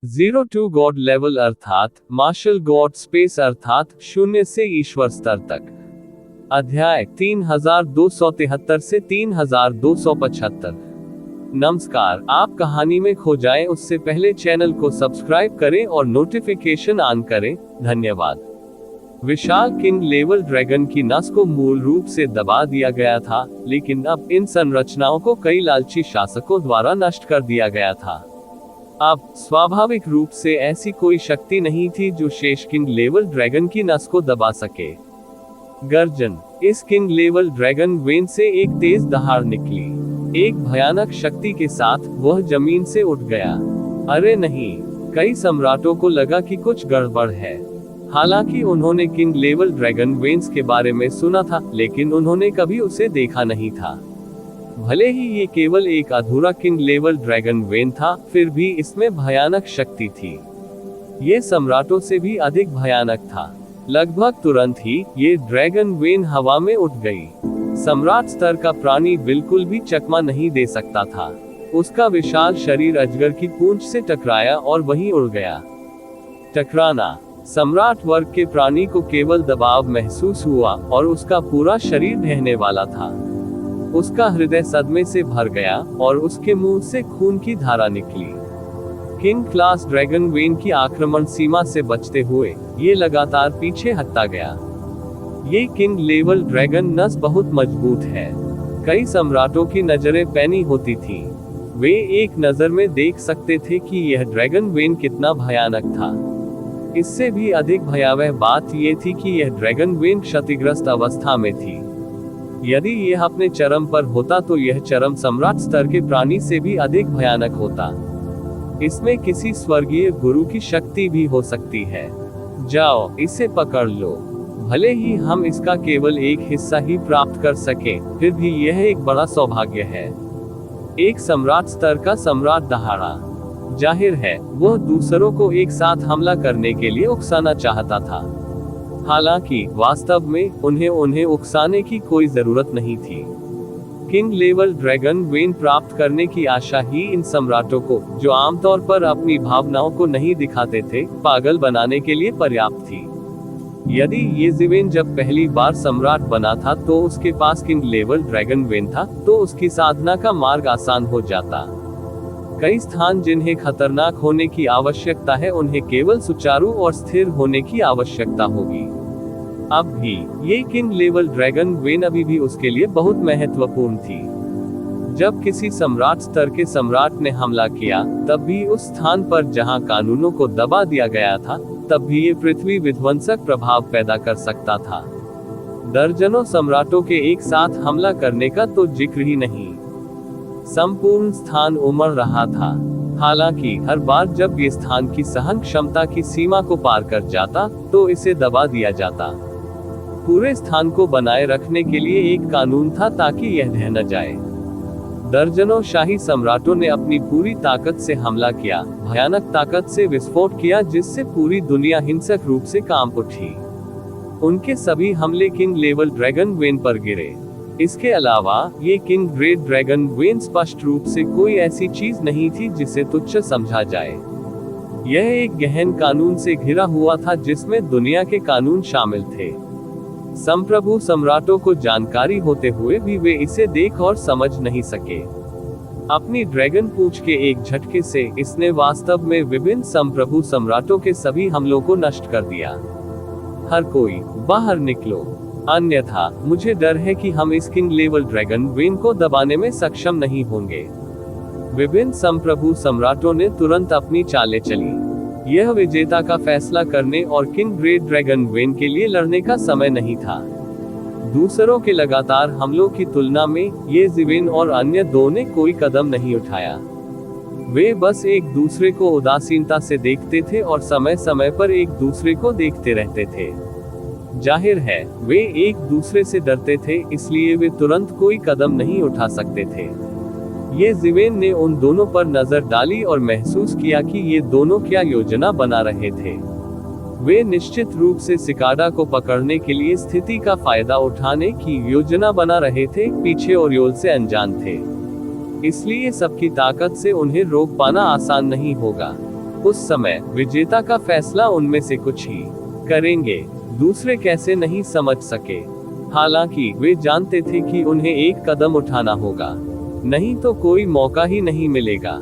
Zero to God level अर्थात martial God space अर्थात शून्य से ईश्वर स्तर तक। अध्याय 3273 से 3275। नमस्कार, आप कहानी में खो जाएं उससे पहले चैनल को सब्सक्राइब करें और नोटिफिकेशन ऑन करें। धन्यवाद। विशाल किंग लेवल ड्रैगन की नस को मूल रूप से दबा दिया गया था, लेकिन अब इन संरचनाओं को कई लालची शासकों द्वारा नष्ट कर दिया गया था। अब स्वाभाविक रूप से ऐसी कोई शक्ति नहीं थी जो शेष किंग लेवल ड्रैगन की नस को दबा सके। गर्जन। इस किंग लेवल ड्रैगन वेन से एक तेज दहाड़ निकली। एक भयानक शक्ति के साथ वह जमीन से उठ गया। अरे नहीं! कई सम्राटों को लगा कि कुछ गड़बड़ है। हालांकि उन्होंने किंग लेवल ड्रैगन वेन्स के बारे में सुना था, लेकिन उन्होंने कभी उसे देखा नहीं था। भले ही ये केवल एक अधूरा किंग लेवल ड्रैगन वेन था, फिर भी इसमें भयानक शक्ति थी। ये सम्राटों से भी अधिक भयानक था। लगभग तुरंत ही ये ड्रैगन वेन हवा में उठ गई। सम्राट स्तर का प्राणी बिल्कुल भी चकमा नहीं दे सकता था। उसका विशाल शरीर अजगर की पूंछ से टकराया और वहीं उड़ गया। टकराना। सम्राट वर्ग के प्राणी को केवल दबाव महसूस हुआ और उसका पूरा शरीर ढहने वाला था। उसका हृदय सदमे से भर गया और उसके मुंह से खून की धारा निकली। किंग क्लास ड्रैगन वेन की आक्रमण सीमा से बचते हुए ये लगातार पीछे हटता गया। ये किंग लेवल ड्रैगन नस बहुत मजबूत है। कई सम्राटों की नजरें पैनी होती थी। वे एक नजर में देख सकते थे कि यह ड्रैगन वेन कितना भयानक था। इससे भी अधिक भयावह बात यह थी कि यह ड्रैगन वेन क्षतिग्रस्त अवस्था में थी। यदि यह अपने चरम पर होता तो यह चरम सम्राट स्तर के प्राणी से भी अधिक भयानक होता। इसमें किसी स्वर्गीय गुरु की शक्ति भी हो सकती है। जाओ, इसे पकड़ लो। भले ही हम इसका केवल एक हिस्सा ही प्राप्त कर सकें, फिर भी यह एक बड़ा सौभाग्य है। एक सम्राट स्तर का सम्राट दहाड़ा। जाहिर है, वह दूसरों को एक साथ हमला करने के लिए उकसाना चाहता था। हालांकि वास्तव में उन्हें उकसाने की कोई जरूरत नहीं थी। किंग लेवल ड्रैगन वेन प्राप्त करने की आशा ही इन सम्राटों को, जो आमतौर पर अपनी भावनाओं को नहीं दिखाते थे, पागल बनाने के लिए पर्याप्त थी। यदि ये ज़िवेन जब पहली बार सम्राट बना था तो उसके पास किंग लेवल ड्रैगन वेन था, तो उसकी साधना का मार्ग आसान हो जाता। कई स्थान जिन्हें खतरनाक होने की आवश्यकता है, उन्हें केवल सुचारू और स्थिर होने की आवश्यकता होगी। अब भी ये किंग लेवल ड्रैगन वेन अभी भी उसके लिए बहुत महत्वपूर्ण थी। जब किसी सम्राट स्तर के सम्राट ने हमला किया, तब भी उस स्थान पर जहां कानूनों को दबा दिया गया था, तब भी ये पृथ्वी विध्वंसक प्रभाव पैदा कर सकता था। दर्जनों सम्राटों के एक साथ हमला करने का तो जिक्र ही नहीं। संपूर्ण स्थान उमड़ रहा था। हालांकि हर बार जब ये स्थान की सहन क्षमता की सीमा को पार कर जाता, तो इसे दबा दिया जाता। पूरे स्थान को बनाए रखने के लिए एक कानून था ताकि यह ढह न जाए। दर्जनों शाही सम्राटों ने अपनी पूरी ताकत से हमला किया, भयानक ताकत से विस्फोट किया, जिससे पूरी दुनिया हिंसक रूप से कांप उठी। उनके सभी हमले किंग लेवल ड्रैगन वेन पर गिरे। इसके अलावा ये किंग ग्रेट ड्रैगन वेन स्पष्ट रूप से कोई ऐसी चीज नहीं थी जिसे तुच्छ समझा जाए। यह एक गहन कानून से घिरा हुआ था, जिसमें दुनिया के कानून शामिल थे। संप्रभु सम्राटों को जानकारी होते हुए भी वे इसे देख और समझ नहीं सके। अपनी ड्रैगन पूंछ के एक झटके से इसने वास्तव में विभिन्न संप्रभु सम्राटों के सभी हमलों को नष्ट कर दिया। हर कोई बाहर निकलो, अन्यथा मुझे डर है कि हम इस किंग लेवल ड्रैगन वेन को दबाने में सक्षम नहीं होंगे। विभिन्न संप्रभु सम्राटों ने तुरंत अपनी चालें चली। यह विजेता का फैसला करने और किंग ग्रेट ड्रैगन वेन के लिए लड़ने का समय नहीं था। दूसरों के लगातार हमलों की तुलना में ये ज़िवेन और अन्य दो ने कोई कदम नहीं उठाया। वे बस एक दूसरे को उदासीनता से देखते थे और समय समय पर एक दूसरे को देखते रहते थे। जाहिर है, वे एक दूसरे से डरते थे, इसलिए वे तुरंत कोई कदम नहीं उठा सकते थे। ये ज़िवेन ने उन दोनों पर नजर डाली और महसूस किया कि ये दोनों क्या योजना बना रहे थे। वे निश्चित रूप से सिकाडा को पकड़ने के लिए स्थिति का फायदा उठाने की योजना बना रहे थे, पीछे ओरियोल से अनजान थे। इसलिए सबकी ताकत से उन्हें रोक पाना आसान नहीं होगा। उस समय विजेता का फैसला उनमें से कुछ ही करेंगे, दूसरे कैसे नहीं समझ सके। हालांकि वे जानते थे कि उन्हें एक कदम उठाना होगा, नहीं तो कोई मौका ही नहीं मिलेगा।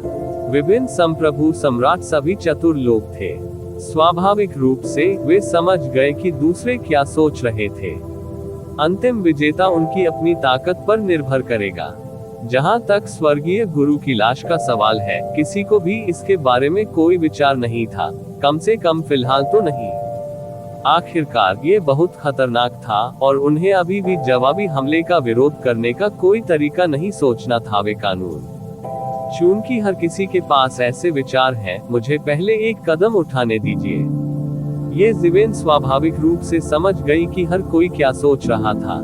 विभिन्न संप्रभु सम्राट सभी चतुर लोग थे। स्वाभाविक रूप से वे समझ गए कि दूसरे क्या सोच रहे थे। अंतिम विजेता उनकी अपनी ताकत पर निर्भर करेगा। जहां तक स्वर्गीय गुरु की लाश का सवाल है, किसी को भी इसके बारे में कोई विचार नहीं था, कम से कम फिलहाल तो नहीं। आखिरकार ये बहुत खतरनाक था और उन्हें अभी भी जवाबी हमले का विरोध करने का कोई तरीका नहीं सोचना था वे कानून। चूंकि हर किसी के पास ऐसे विचार हैं, मुझे पहले एक कदम उठाने दीजिए। ये ज़िवेन स्वाभाविक रूप से समझ गई कि हर कोई क्या सोच रहा था,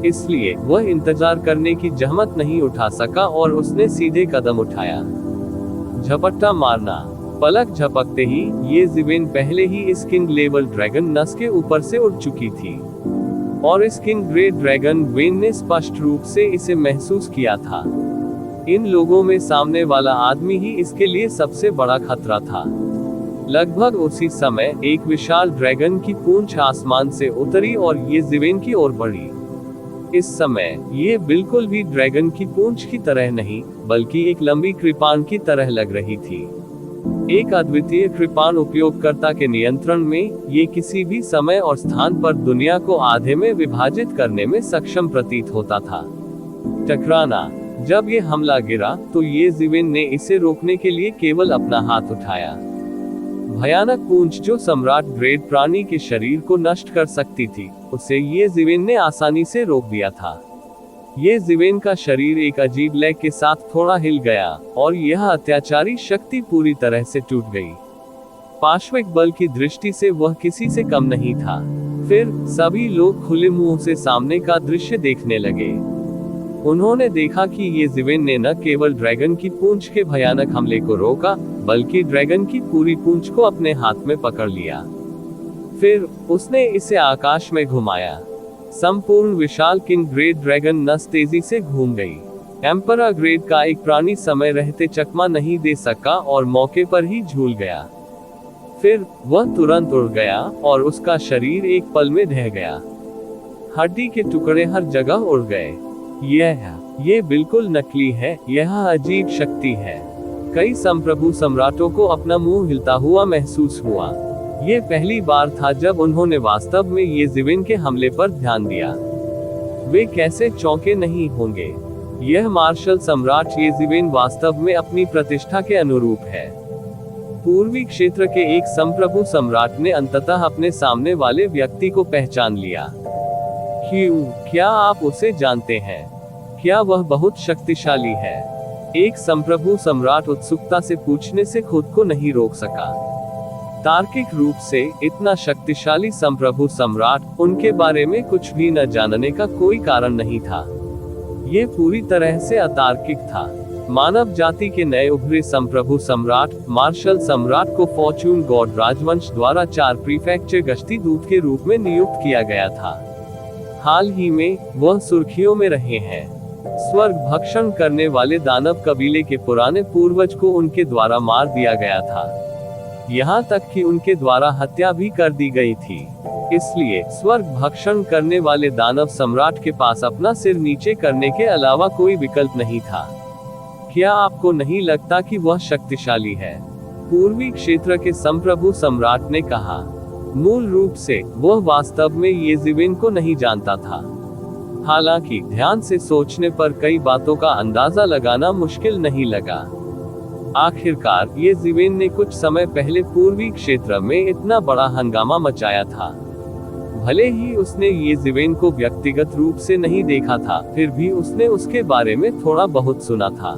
इसलिए वह इंतजार करने की जहमत नहीं उठा सका और उसने सीधे कदम उठाया। झपट्टा मारना। पलक झपकते ही ये ज़िवेन पहले ही इस किंग लेवल ड्रैगन नस के ऊपर से उड़ चुकी थी और इस किंग ग्रे ड्रैगन वेन ने स्पष्ट रूप से इसे महसूस किया था। इन लोगों में सामने वाला आदमी ही इसके लिए सबसे बड़ा खतरा था। लगभग उसी समय एक विशाल ड्रैगन की पूंछ आसमान से उतरी और ये ज़िवेन की ओर बढ़ी। इस समय ये बिल्कुल भी ड्रैगन की पूंछ की तरह नहीं, बल्कि एक लंबी कृपाण की तरह लग रही थी। एक अद्वितीय कृपाण उपयोगकर्ता के नियंत्रण में, ये किसी भी समय और स्थान पर दुनिया को आधे में विभाजित करने में सक्षम प्रतीत होता था। टकराना। जब ये हमला गिरा तो ये ज़िवेन ने इसे रोकने के लिए केवल अपना हाथ उठाया। भयानक पूंछ जो सम्राट ग्रेड प्राणी के शरीर को नष्ट कर सकती थी, उसे ये ज़िवेन ने आसानी से रोक दिया था। ये ज़िवेन का शरीर एक अजीब लय के साथ थोड़ा हिल गया और यह अत्याचारी शक्ति पूरी तरह से टूट गई। पार्श्विक बल की दृष्टि से वह किसी से कम नहीं था। फिर सभी लोग खुले मुंह से सामने का दृश्य देखने लगे। उन्होंने देखा कि ये ज़िवेन ने न केवल ड्रैगन की पूंछ के भयानक हमले को रोका, बल्कि ड्रैगन की पूरी पूंछ को अपने हाथ में पकड़ लिया। फिर उसने इसे आकाश में घुमाया। संपूर्ण विशाल किंग ग्रेड ड्रैगन नस तेजी से घूम गई। एम्परर ग्रेड का एक प्राणी समय रहते चकमा नहीं दे सका और मौके पर ही झूल गया। फिर वह तुरंत उड़ गया और उसका शरीर एक पल में ढह गया। हड्डी के टुकड़े हर जगह उड़ गए। ये बिल्कुल नकली है, यह अजीब शक्ति है। कई संप्रभु सम्राटों को अपना मुंह हिलता हुआ महसूस हुआ। ये पहली बार था जब उन्होंने वास्तव में ये ज़िवेन के हमले पर ध्यान दिया। वे कैसे चौंके नहीं होंगे। यह मार्शल सम्राट ये ज़िवेन वास्तव में अपनी प्रतिष्ठा के अनुरूप है। पूर्वी क्षेत्र के एक संप्रभु सम्राट ने अंततः अपने सामने वाले व्यक्ति को पहचान लिया। क्या आप उसे जानते हैं? क्या वह बहुत शक्तिशाली है? एक संप्रभु सम्राट उत्सुकता से पूछने से खुद को नहीं रोक सका। तार्किक रूप से इतना शक्तिशाली संप्रभु सम्राट, उनके बारे में कुछ भी न जानने का कोई कारण नहीं था। ये पूरी तरह से अतार्किक था। मानव जाति के नए उभरे संप्रभु सम्राट मार्शल सम्राट को फॉर्चून गॉड राजवंश द्वारा 4 प्रीफेक्चर गश्ती दूत के रूप में नियुक्त किया गया था। हाल ही में वह सुर्खियों में रहे हैं। स्वर्ग भक्षण करने वाले दानव कबीले के पुराने पूर्वज को उनके द्वारा मार दिया गया था। यहाँ तक कि उनके द्वारा हत्या भी कर दी गई थी। इसलिए स्वर्ग भक्षण करने वाले दानव सम्राट के पास अपना सिर नीचे करने के अलावा कोई विकल्प नहीं था। क्या आपको नहीं लगता कि वह शक्तिशाली है? पूर्वी क्षेत्र के संप्रभु सम्राट ने कहा। मूल रूप से वह वास्तव में ये ज़िवेन को नहीं जानता था। हालांकि ध्यान से सोचने पर कई बातों का अंदाजा लगाना मुश्किल नहीं लगा। आखिरकार ये ज़िवेन ने कुछ समय पहले पूर्वी क्षेत्र में इतना बड़ा हंगामा मचाया था। भले ही उसने ये ज़िवेन को व्यक्तिगत रूप से नहीं देखा था, फिर भी उसने उसके बारे में थोड़ा बहुत सुना था।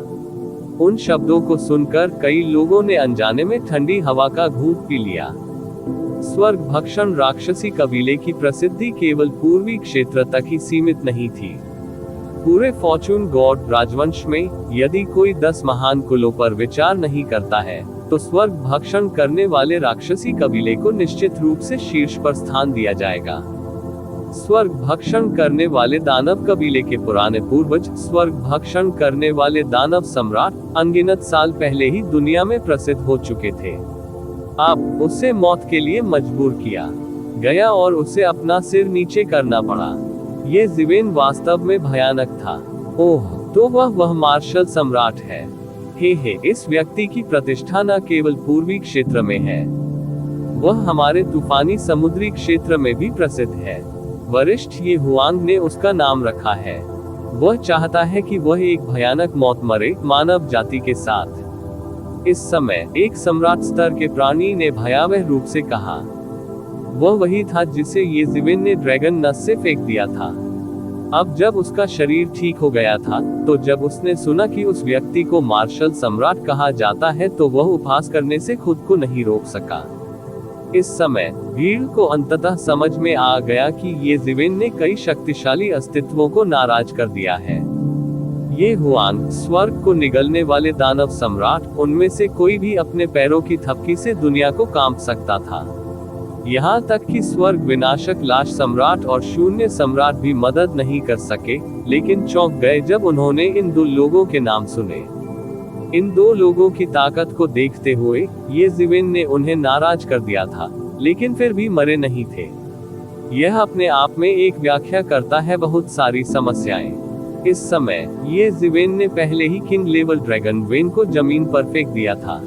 उन शब्दों को सुनकर कई लोगों ने अनजाने में ठंडी हवा का घूंट पी लिया। स्वर्ग भक्षण राक्षसी कबीले की प्रसिद्धि केवल पूर्वी क्षेत्र तक ही सीमित नहीं थी। पूरे फॉर्चून गॉड राजवंश में यदि कोई 10 महान कुलों पर विचार नहीं करता है, तो स्वर्ग भक्षण करने वाले राक्षसी कबीले को निश्चित रूप से शीर्ष पर स्थान दिया जाएगा। स्वर्ग भक्षण करने वाले दानव कबीले के पुराने पूर्वज स्वर्ग भक्षण करने वाले दानव सम्राट अनगिनत साल पहले ही दुनिया में प्रसिद्ध हो चुके थे। अब उसे मौत के लिए मजबूर किया गया और उसे अपना सिर नीचे करना पड़ा। ये ज़िवेन वास्तव में भयानक था। ओह, तो वह मार्शल सम्राट है। हे, इस व्यक्ति की प्रतिष्ठा न केवल पूर्वी क्षेत्र में है, वह हमारे तूफानी समुद्री क्षेत्र में भी प्रसिद्ध है। वरिष्ठ ये हुआंग ने उसका नाम रखा है। वह चाहता है कि वह एक भयानक मौत मरे मानव जाति के साथ। इस समय एक सम्राट स्तर के प्राणी ने भयावह रूप से कहा। वह वही था जिसे ये ज़िवेन ने ड्रैगन नस से फेंक दिया था। अब जब उसका शरीर ठीक हो गया था, तो जब उसने सुना कि उस व्यक्ति को मार्शल सम्राट कहा जाता है, तो वह उपहास करने से खुद को नहीं रोक सका। इस समय भीड़ को अंततः समझ में आ गया कि ये ज़िवेन ने कई शक्तिशाली अस्तित्वों को नाराज कर दिया है। ये हुआंग, स्वर्ग को निगलने वाले दानव सम्राट, उनमें से कोई भी अपने पैरों की थपकी से दुनिया को कांप सकता था। यहाँ तक कि स्वर्ग विनाशक लाश सम्राट और शून्य सम्राट भी मदद नहीं कर सके, लेकिन चौंक गए जब उन्होंने इन दो लोगों के नाम सुने। इन दो लोगों की ताकत को देखते हुए ये ज़िवेन ने उन्हें नाराज कर दिया था, लेकिन फिर भी मरे नहीं थे। यह अपने आप में एक व्याख्या करता है बहुत सारी समस्याएं। इस समय ये ज़िवेन ने पहले ही किंग लेवल ड्रैगन वेन को जमीन पर फेंक दिया था।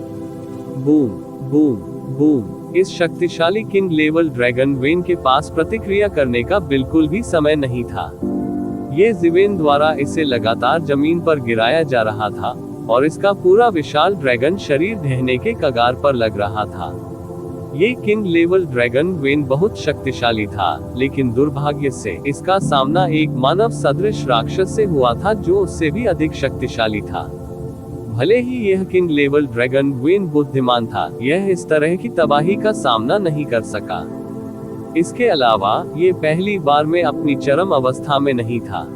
Boom boom boom. इस शक्तिशाली किंग लेवल ड्रैगन वेन के पास प्रतिक्रिया करने का बिल्कुल भी समय नहीं था। ये ज़िवेन द्वारा इसे लगातार जमीन पर गिराया जा रहा था और इसका पूरा विशाल ड्रैगन शरीर ढहने के कगार पर लग रहा था। ये किंग लेवल ड्रैगन वेन बहुत शक्तिशाली था, लेकिन दुर्भाग्य से इसका सामना एक मानव सदृश राक्षस से हुआ था जो उससे भी अधिक शक्तिशाली था। भले ही यह किंग लेवल ड्रैगन वेन बुद्धिमान था, यह इस तरह की तबाही का सामना नहीं कर सका। इसके अलावा ये पहली बार में अपनी चरम अवस्था में नहीं था।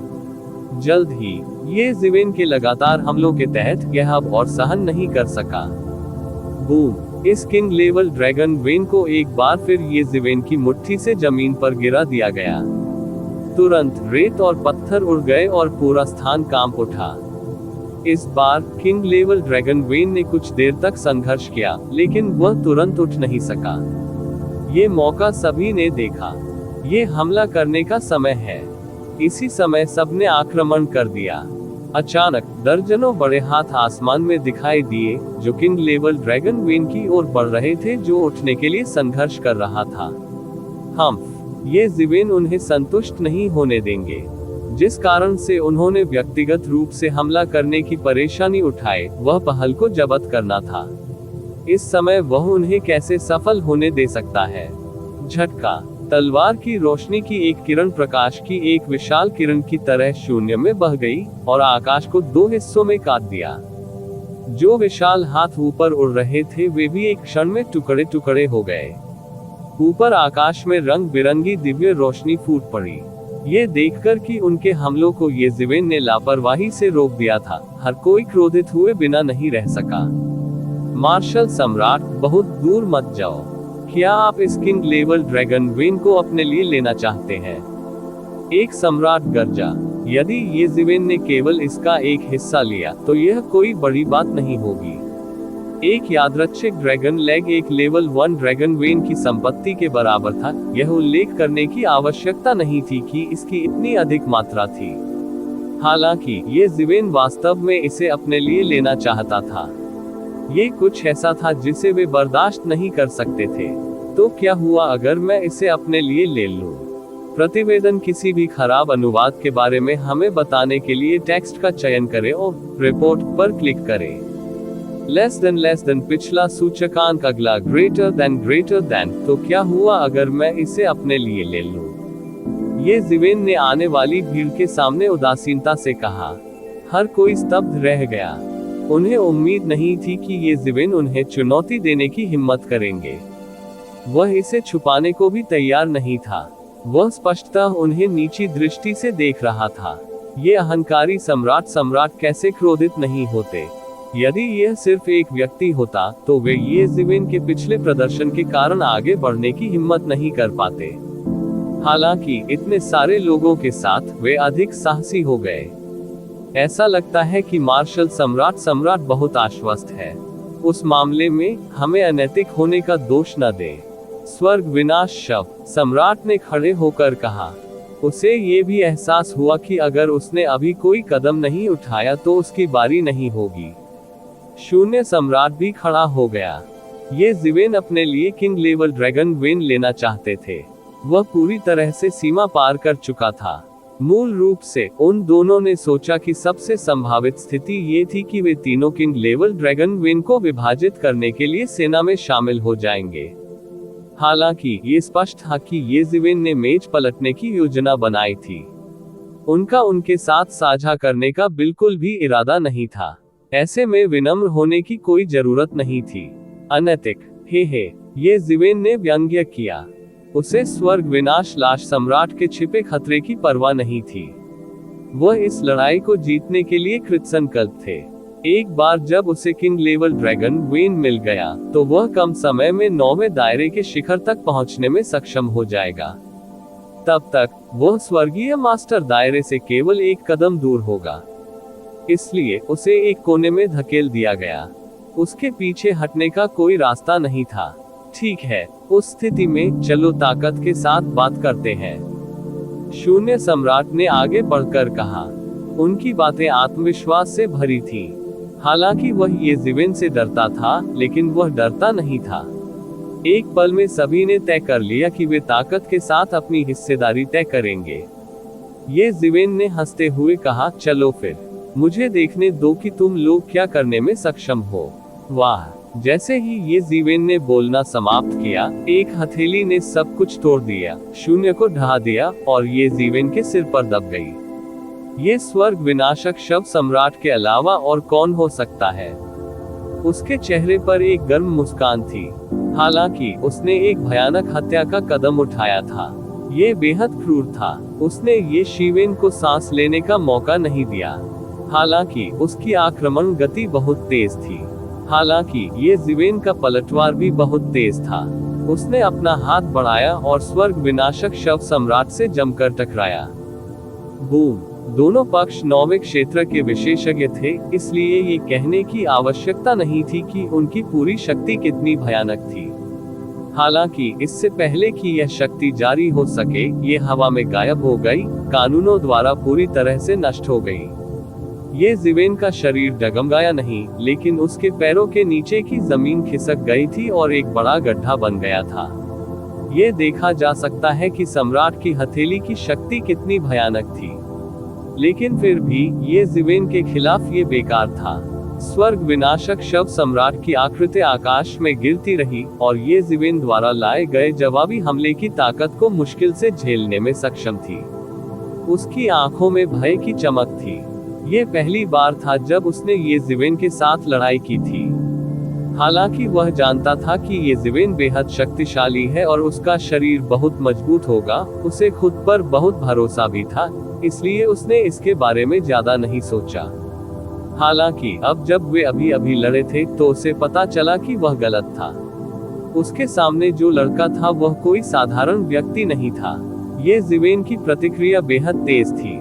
जल्द ही ये ज़िवेन के लगातार हमलों के तहत यह अब और सहन नहीं कर सका। बूम। इस किंग लेवल ड्रैगन वेन को एक बार फिर ये ज़िवेन की मुट्ठी से जमीन पर गिरा दिया गया। तुरंत रेत और पत्थर उड़ गए और पूरा स्थान कांप उठा। इस बार किंग लेवल ड्रैगन वेन ने कुछ देर तक संघर्ष किया, लेकिन वह तुरंत उठ नहीं सका। ये मौका सभी ने देखा। ये हमला करने का समय है। इसी समय सबने आक्रमण कर दिया। अचानक दर्जनों बड़े हाथ आसमान में दिखाई दिए, जो किंग लेवल ड्रैगन वेन की ओर बढ़ रहे थे, जो उठने के लिए संघर्ष कर रहा था। ये ज़िवेन उन्हें संतुष्ट नहीं होने देंगे, जिस कारण से उन्होंने व्यक्तिगत रूप से हमला करने की परेशानी उठाए, वह पहल को जब्त करना था। इस समय वह उन्हें कैसे सफल होने दे सकता है। झटका। तलवार की रोशनी की एक किरण प्रकाश की एक विशाल किरण की तरह शून्य में बह गई और आकाश को दो हिस्सों में काट दिया। जो विशाल हाथ ऊपर उड़ रहे थे, वे भी एक क्षण में टुकड़े टुकड़े हो गए। ऊपर आकाश में रंग बिरंगी दिव्य रोशनी फूट पड़ी। ये देखकर कि उनके हमलों को ये ज़िवेन ने लापरवाही से रोक दिया था, हर कोई क्रोधित हुए बिना नहीं रह सका। मार्शल सम्राट, बहुत दूर मत जाओ। क्या आप इस किंग लेवल ड्रैगन वेन को अपने लिए लेना चाहते हैं? एक सम्राट गरजा। यदि ये ज़िवेन ने केवल इसका एक हिस्सा लिया, तो यह कोई बड़ी बात नहीं होगी। एक यादृच्छिक ड्रैगन लेग एक लेवल 1 ड्रैगन वेन की संपत्ति के बराबर था। यह उल्लेख करने की आवश्यकता नहीं थी कि इसकी इतनी अधिक मात्रा थी। हालांकि ये ज़िवेन वास्तव में इसे अपने लिए लेना चाहता था। ये कुछ ऐसा था जिसे वे बर्दाश्त नहीं कर सकते थे। तो क्या हुआ अगर मैं इसे अपने लिए ले लूं? प्रतिवेदन किसी भी खराब अनुवाद के बारे में हमें बताने के लिए टेक्स्ट का चयन करें और रिपोर्ट पर क्लिक करें। लेस देन पिछला सूचकांक, अगला ग्रेटर देन। तो क्या हुआ अगर मैं इसे अपने लिए ले लूं? ये ज़िवेन ने आने वाली भीड़ के सामने उदासीनता से कहा। हर कोई स्तब्ध रह गया। उन्हें उम्मीद नहीं थी कि ये ज़िवेन उन्हें चुनौती देने की हिम्मत करेंगे। वह इसे छुपाने को भी तैयार नहीं था। वह स्पष्टतः उन्हें नीची दृष्टि से देख रहा था। ये अहंकारी सम्राट कैसे क्रोधित नहीं होते? यदि यह सिर्फ एक व्यक्ति होता, तो वे ये ज़िवेन के पिछले प्रदर्शन के कारण आगे बढ़ने की हिम्मत नहीं कर पाते। हालांकि इतने सारे लोगों के साथ वे अधिक साहसी हो गए। ऐसा लगता है कि मार्शल सम्राट बहुत आश्वस्त है। उस मामले में हमें अनैतिक होने का दोष न दे। स्वर्ग विनाश शव, सम्राट ने खड़े होकर कहा। उसे ये भी एहसास हुआ कि अगर उसने अभी कोई कदम नहीं उठाया तो उसकी बारी नहीं होगी। शून्य सम्राट भी खड़ा हो गया। ये ज़िवेन अपने लिए किंग लेवल ड्रैगन वेन लेना चाहते थे। वह पूरी तरह से सीमा पार कर चुका था। मूल रूप से उन दोनों ने सोचा कि सबसे संभावित स्थिति ये थी कि वे तीनों किंग लेवल ड्रैगन वेन को विभाजित करने के लिए सेना में शामिल हो जाएंगे। हालांकि ये स्पष्ट था कि ये ज़िवेन ने मेज पलटने की योजना बनाई थी। उनका उनके साथ साझा करने का बिल्कुल भी इरादा नहीं था। ऐसे में विनम्र होने की कोई जरूरत नहीं थी। अनैतिक, हे, ये ज़िवेन ने व्यंग्य किया। उसे स्वर्ग विनाश लाश सम्राट के छिपे खतरे की परवाह नहीं थी। वह इस लड़ाई को जीतने के लिए कृतसंकल्प थे। एक बार जब उसे किंग लेवल ड्रैगन वेन मिल गया तो वह कम समय में 9वें दायरे के शिखर तक पहुंचने में सक्षम हो जाएगा। तब तक वह स्वर्गीय मास्टर दायरे से केवल एक कदम दूर होगा। इसलिए उसे एक कोने में धकेल दिया गया। उसके पीछे हटने का कोई रास्ता नहीं था। ठीक है, उस स्थिति में चलो ताकत के साथ बात करते हैं, शून्य सम्राट ने आगे बढ़कर कहा। उनकी बातें आत्मविश्वास से भरी थी। हालांकि वह ये ज़िवेन से डरता था, लेकिन वह डरता नहीं था। एक पल में सभी ने तय कर लिया कि वे ताकत के साथ अपनी हिस्सेदारी तय करेंगे। ये ज़िवेन ने हंसते हुए कहा, चलो फिर, मुझे देखने दो कि तुम लोग क्या करने में सक्षम हो। वाह! जैसे ही ये ज़िवेन ने बोलना समाप्त किया, एक हथेली ने सब कुछ तोड़ दिया, शून्य को ढहा दिया और ये ज़िवेन के सिर पर दब गई। ये स्वर्ग विनाशक शव सम्राट के अलावा और कौन हो सकता है? उसके चेहरे पर एक गर्म मुस्कान थी। हालांकि उसने एक भयानक हत्या का कदम उठाया था। ये बेहद क्रूर था। उसने ये ज़िवेन को सांस लेने का मौका नहीं दिया। हालांकि उसकी आक्रमण गति बहुत तेज थी। हालांकि ये ज़िवेन का पलटवार भी बहुत तेज था। उसने अपना हाथ बढ़ाया और स्वर्ग विनाशक शव सम्राट से जमकर टकराया। बूम! दोनों पक्ष 9वें क्षेत्र के विशेषज्ञ थे, इसलिए ये कहने की आवश्यकता नहीं थी कि उनकी पूरी शक्ति कितनी भयानक थी। हालांकि इससे पहले कि यह शक्ति जारी हो सके, ये हवा में गायब हो गई, कानूनों द्वारा पूरी तरह से नष्ट हो गई। ये ज़िवेन का शरीर डगमगाया नहीं, लेकिन उसके पैरों के नीचे की जमीन खिसक गई थी और एक बड़ा गड्ढा बन गया था। ये देखा जा सकता है कि सम्राट की हथेली की शक्ति कितनी भयानक थी। लेकिन फिर भी ये ज़िवेन के खिलाफ ये बेकार था। स्वर्ग विनाशक शव सम्राट की आकृति आकाश में गिरती रही और ये ज़िवेन द्वारा लाए गए जवाबी हमले की ताकत को मुश्किल से झेलने में सक्षम थी। उसकी आंखों में भय की चमक थी। ये पहली बार था जब उसने ये ज़िवेन के साथ लड़ाई की थी। हालांकि वह जानता था कि ये ज़िवेन बेहद शक्तिशाली है और उसका शरीर बहुत मजबूत होगा। उसे खुद पर बहुत भरोसा भी था, इसलिए उसने इसके बारे में ज्यादा नहीं सोचा। हालांकि अब जब वे अभी लड़े थे तो उसे पता चला कि वह गलत था। उसके सामने जो लड़का था वह कोई साधारण व्यक्ति नहीं था। ये ज़िवेन की प्रतिक्रिया बेहद तेज थी।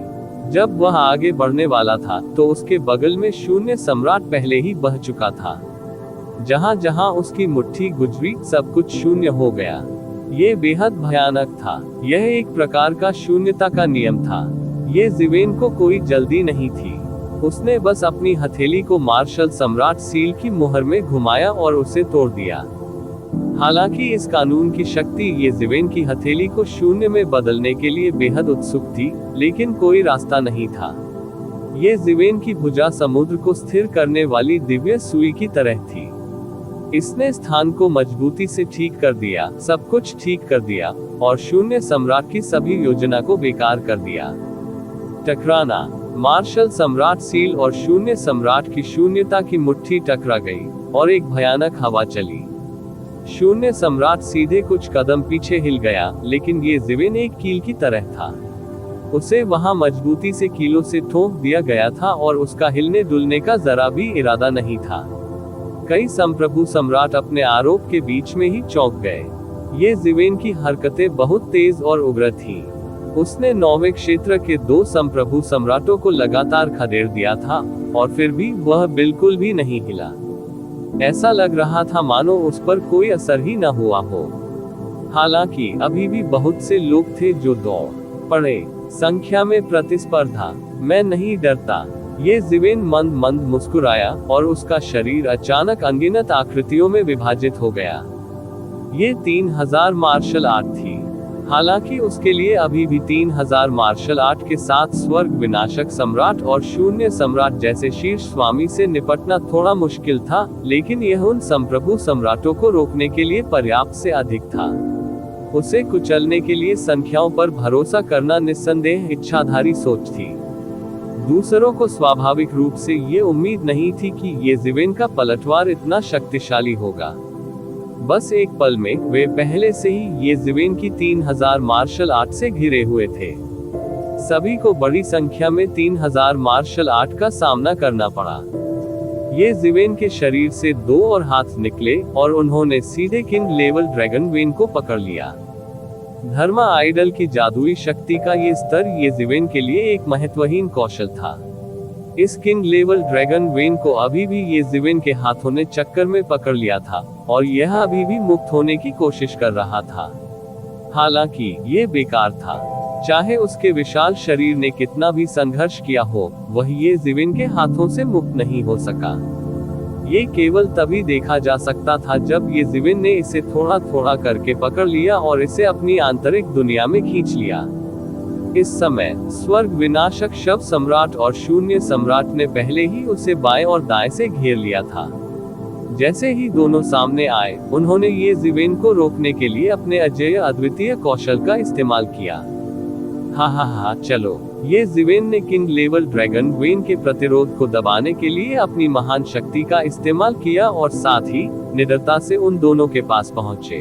जब वह आगे बढ़ने वाला था तो उसके बगल में शून्य सम्राट पहले ही बह चुका था। जहां जहां उसकी मुट्ठी गुजरी, सब कुछ शून्य हो गया। ये बेहद भयानक था। यह एक प्रकार का शून्यता का नियम था। ये ज़िवेन को कोई जल्दी नहीं थी। उसने बस अपनी हथेली को मार्शल सम्राट सील की मुहर में घुमाया और उसे तोड़ दिया। हालांकि इस कानून की शक्ति ये ज़िवेन की हथेली को शून्य में बदलने के लिए बेहद उत्सुक थी, लेकिन कोई रास्ता नहीं था। ये ज़िवेन की भुजा समुद्र को स्थिर करने वाली दिव्य सुई की तरह थी। इसने स्थान को मजबूती से ठीक कर दिया, सब कुछ ठीक कर दिया और शून्य सम्राट की सभी योजना को बेकार कर दिया। टकराना। मार्शल सम्राट सील और शून्य सम्राट की शून्यता की मुट्ठी टकरा गई और एक भयानक हवा चली। शून्य सम्राट सीधे कुछ कदम पीछे हिल गया, लेकिन ये ज़िवेन एक कील की तरह था। उसे वहां मजबूती से कीलों से ठोक दिया गया था और उसका हिलने डुलने का जरा भी इरादा नहीं था। कई संप्रभु सम्राट अपने आरोप के बीच में ही चौंक गए। ये ज़िवेन की हरकतें बहुत तेज और उग्र थीं। उसने 9वें क्षेत्र के 2 संप्रभु सम्राटों को लगातार खदेड़ दिया था और फिर भी वह बिल्कुल भी नहीं हिला। ऐसा लग रहा था मानो उस पर कोई असर ही न हुआ हो। हालांकि अभी भी बहुत से लोग थे जो दौड़ पड़े। संख्या में प्रतिस्पर्धा। मैं नहीं डरता। ये जीवेन मंद मंद मुस्कुराया और उसका शरीर अचानक अनगिनत आकृतियों में विभाजित हो गया। ये 3000 मार्शल आर्ट थी। हालांकि उसके लिए अभी भी 3000 मार्शल आर्ट के साथ स्वर्ग विनाशक सम्राट और शून्य सम्राट जैसे शीर्ष स्वामी से निपटना थोड़ा मुश्किल था, लेकिन यह उन संप्रभु सम्राटों को रोकने के लिए पर्याप्त से अधिक था। उसे कुचलने के लिए संख्याओं पर भरोसा करना निस्संदेह इच्छाधारी सोच थी। दूसरों को स्वाभाविक रूप से ये उम्मीद नहीं थी कि ये जीवेन का पलटवार इतना शक्तिशाली होगा। बस एक पल में वे पहले से ही ये जीवेन की 3000 मार्शल आर्ट से घिरे हुए थे। सभी को बड़ी संख्या में 3000 मार्शल आर्ट का सामना करना पड़ा। ये जीवेन के शरीर से 2 और हाथ निकले और उन्होंने सीधे किंग लेवल ड्रैगन वेन को पकड़ लिया। धर्मा आइडल की जादुई शक्ति का ये स्तर ये जीवेन के लिए एक महत्वहीन कौशल था। इस किंग लेवल ड्रैगन वेन को अभी भी ये जीवेन के हाथों ने चक्कर में पकड़ लिया था और यह अभी भी मुक्त होने की कोशिश कर रहा था। हालांकि ये बेकार था। चाहे उसके विशाल शरीर ने कितना भी संघर्ष किया हो, वह ये जीवेन के हाथों से मुक्त नहीं हो सका। ये केवल तभी देखा जा सकता था जब ये जीवेन ने इसे थोड़ा थोड़ा करके पकड़ लिया और इसे अपनी आंतरिक दुनिया में खींच लिया। इस समय स्वर्ग विनाशक शव सम्राट और शून्य सम्राट ने पहले ही उसे बाएं और दाएं से घेर लिया था। जैसे ही दोनों सामने आए, उन्होंने ये जीवेन को रोकने के लिए अपने अजेय अद्वितीय कौशल का इस्तेमाल किया। हा, चलो। ये जीवेन ने किंग लेवल ड्रैगन वेन के प्रतिरोध को दबाने के लिए अपनी महान शक्ति का इस्तेमाल किया और साथ ही निडरता से उन दोनों के पास पहुंचे।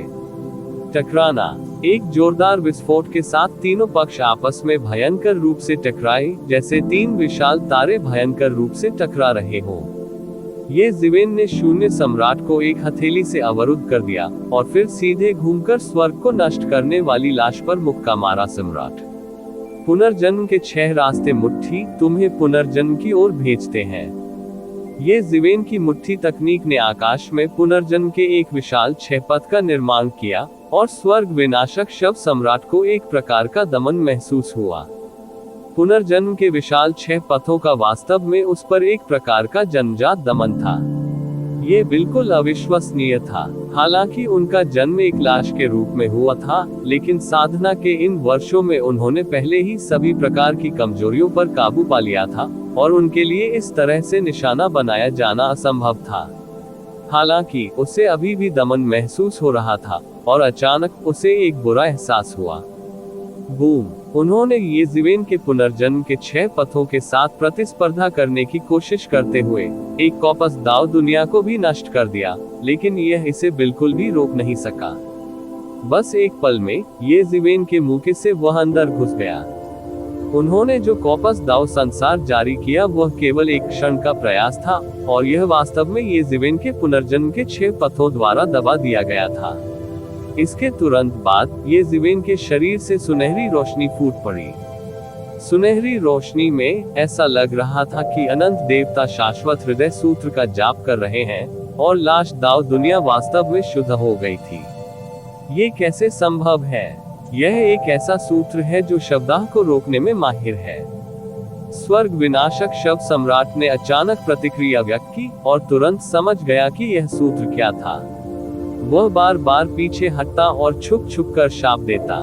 टकराना। एक जोरदार विस्फोट के साथ तीनों पक्ष आपस में भयंकर रूप से टकराए, जैसे 3 विशाल तारे भयंकर रूप से टकरा रहे हो। ये जीवेन ने शून्य सम्राट को एक हथेली से अवरुद्ध कर दिया और फिर सीधे घूमकर स्वर्ग को नष्ट करने वाली लाश पर मुक्का मारा। सम्राट, पुनर्जन्म के 6 रास्ते मुट्ठी तुम्हें पुनर्जन्म की ओर भेजते हैं। ये जीवेन की मुट्ठी तकनीक ने आकाश में पुनर्जन्म के एक विशाल 6 पथ का निर्माण किया और स्वर्ग विनाशक शव सम्राट को एक प्रकार का दमन महसूस हुआ। पुनर्जन्म के विशाल 6 पथों का वास्तव में उस पर एक प्रकार का जन्मजात दमन था। ये बिल्कुल अविश्वसनीय था। हालांकि उनका जन्म एक लाश के रूप में हुआ था, लेकिन साधना के इन वर्षों में उन्होंने पहले ही सभी प्रकार की कमजोरियों पर काबू पा लिया था और उनके लिए इस तरह से निशाना बनाया जाना असंभव था। हालांकि उसे अभी भी दमन महसूस हो रहा था और अचानक उसे एक बुरा एहसास हुआ। बूम! उन्होंने ये जीवेन के पुनर्जन्म के 6 पथों के साथ प्रतिस्पर्धा करने की कोशिश करते हुए एक कॉपस दाव दुनिया को भी नष्ट कर दिया, लेकिन यह इसे बिल्कुल भी रोक नहीं सका। बस एक पल में ये जीवेन के मुंह से वह अंदर घुस गया। उन्होंने जो कॉपस दाव संसार जारी किया वह केवल एक क्षण का प्रयास था और यह वास्तव में ये जीवेन के पुनर्जन्म के 6 पथों द्वारा दबा दिया गया था। इसके तुरंत बाद ये जीवेन के शरीर से सुनहरी रोशनी फूट पड़ी। सुनहरी रोशनी में ऐसा लग रहा था कि अनंत देवता शाश्वत हृदय सूत्र का जाप कर रहे हैं और लाश दाव दुनिया वास्तव में शुद्ध हो गई थी। ये कैसे संभव है? यह एक ऐसा सूत्र है जो शवदाह को रोकने में माहिर है। स्वर्ग विनाशक शव सम्राट ने अचानक प्रतिक्रिया व्यक्त की और तुरंत समझ गया कि यह सूत्र क्या था। वह बार बार पीछे हटता और छुप छुप कर शाप देता।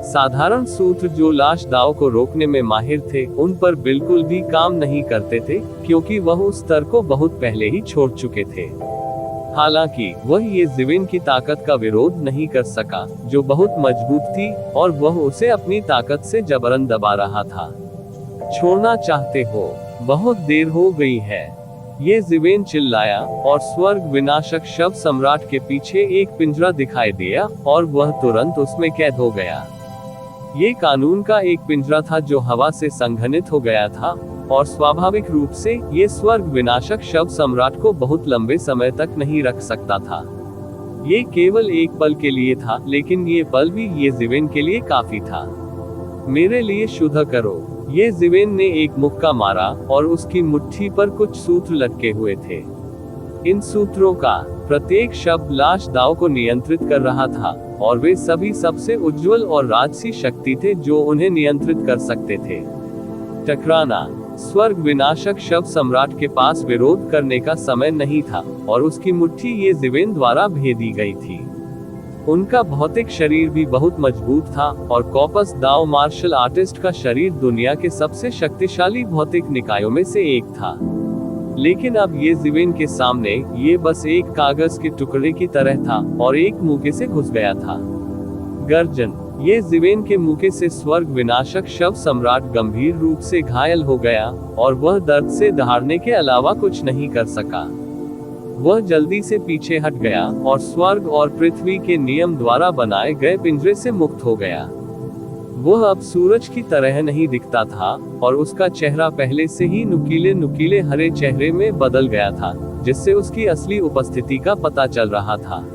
साधारण सूत्र जो लाश दाव को रोकने में माहिर थे, उन पर बिल्कुल भी काम नहीं करते थे, क्योंकि वह उस स्तर को बहुत पहले ही छोड़ चुके थे। हालांकि वह ये जीवेन की ताकत का विरोध नहीं कर सका, जो बहुत मजबूत थी, और वह उसे अपनी ताकत से जबरन दबा रहा था। छोड़ना चाहते हो? बहुत देर हो गई है, ये जीवेन चिल्लाया, और स्वर्ग विनाशक शव सम्राट के पीछे एक पिंजरा दिखाई दिया और वह तुरंत उसमें कैद हो गया। ये कानून का एक पिंजरा था जो हवा से संघनित हो गया था, और स्वाभाविक रूप से ये स्वर्ग विनाशक शव सम्राट को बहुत लंबे समय तक नहीं रख सकता था। ये केवल एक पल के लिए था, लेकिन ये पल भी ये जीवेन के लिए काफी था। मेरे लिए शुद्ध करो। ये जीवेन ने एक मुक्का मारा और उसकी मुट्ठी पर कुछ सूत्र लटके हुए थे। इन सूत्रों का प्रत्येक शब्द लाश दाव को नियंत्रित कर रहा था, और वे सभी सबसे उज्जवल और राजसी शक्ति थे जो उन्हें नियंत्रित कर सकते थे। टकराना। स्वर्ग विनाशक शव सम्राट के पास विरोध करने का समय नहीं था, और उसकी मुट्ठी ये ज़िवेन द्वारा भेदी गई थी। उनका भौतिक शरीर भी बहुत मजबूत था, और कॉपस दाव मार्शल आर्टिस्ट का शरीर दुनिया के सबसे शक्तिशाली भौतिक निकायों में से एक था। लेकिन अब ये ज़िवेन के सामने ये बस एक कागज के टुकड़े की तरह था, और एक मुके से घुस गया था। गर्जन। ये ज़िवेन के मुके से स्वर्ग विनाशक शव सम्राट गंभीर रूप से घायल हो गया, और वह दर्द से दहाड़ने के अलावा कुछ नहीं कर सका। वह जल्दी से पीछे हट गया, और स्वर्ग और पृथ्वी के नियम द्वारा बनाए गए पिंजरे से मुक्त हो गया। वह अब सूरज की तरह नहीं दिखता था, और उसका चेहरा पहले से ही नुकीले नुकीले हरे चेहरे में बदल गया था, जिससे उसकी असली उपस्थिति का पता चल रहा था।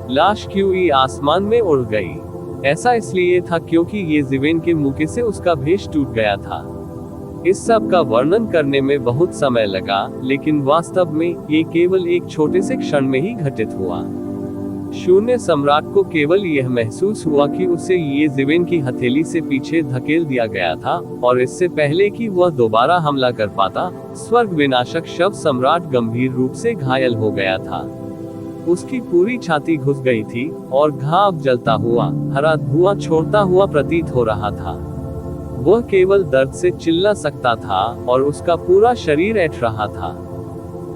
लाश क्यूई आसमान में उड़ गई। ऐसा इसलिए था क्योंकि ये ज़िवेन के मुके से उसका भेष टूट गया था। इस सब का वर्णन करने में बहुत समय लगा, लेकिन वास्तव में ये केवल एक छोटे से क्षण में ही घटित हुआ। शून्य सम्राट को केवल यह महसूस हुआ कि उसे ये ज़िवेन की हथेली से पीछे धकेल दिया गया था, और इससे पहले कि वह दोबारा हमला कर पाता, स्वर्ग विनाशक शव सम्राट गंभीर रूप से घायल हो गया था। उसकी पूरी छाती घुस गई थी, और घाव जलता हुआ हरा धुआं छोड़ता हुआ प्रतीत हो रहा था। वह केवल दर्द से चिल्ला सकता था, और उसका पूरा शरीर ऐठ रहा था।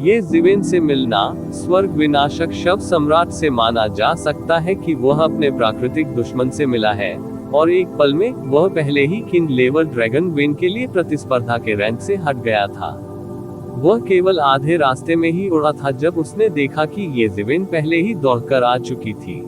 ये ज़िवेन से मिलना स्वर्ग विनाशक शव सम्राट से माना जा सकता है कि वह अपने प्राकृतिक दुश्मन से मिला है, और एक पल में वह पहले ही किंग लेवर ड्रैगन वेन के लिए प्रतिस्पर्धा के रैंक से हट गया था। वह केवल आधे रास्ते में ही उड़ा था जब उसने देखा कि ये ज़िवेन पहले ही दौड़कर आ चुकी थी।